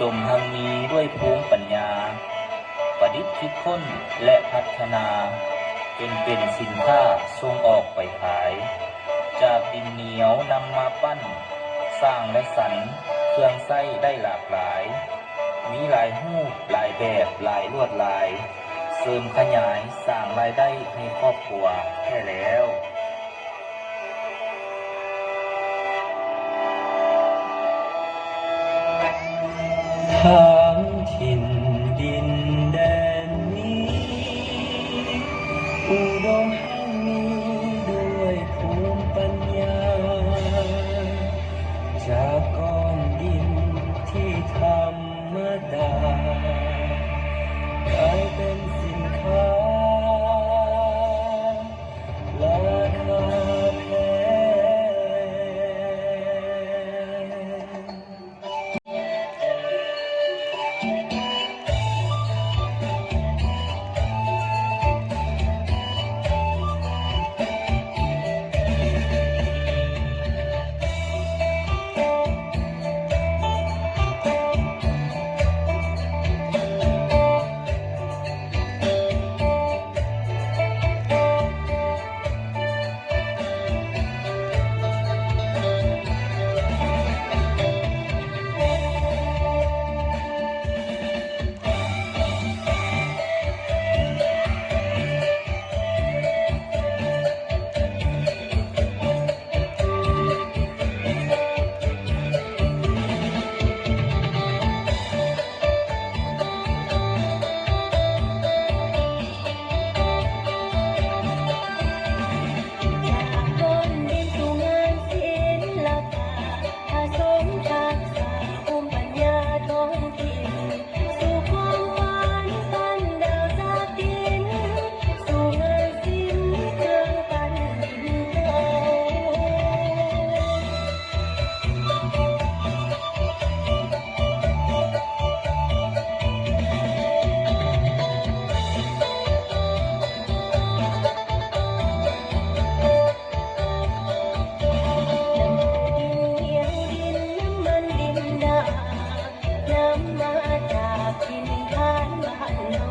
ดมทางนี้ด้วยภูมิปัญญาประดิษฐ์คิดค้นและพัฒนาจนเป็นสินค้าส่งออกไปขายจากดินเหนียวนำมาปั้นสร้างและสรรเครื่องใช้ได้หลากหลายมีหลายรูปหลายแบบหลายลวดลายเสริมขยายสร้างรายได้ให้ครอบครัวแค่แล้วทางถิ่นดินแดนนี้อุดมแห่งนี้ด้วยภูมิปัญญาจากก้อนดินที่ธรรมดากลายเป็นสินค้าราคาแพน้ำมาจากถิ่นฐานบ้านเฮา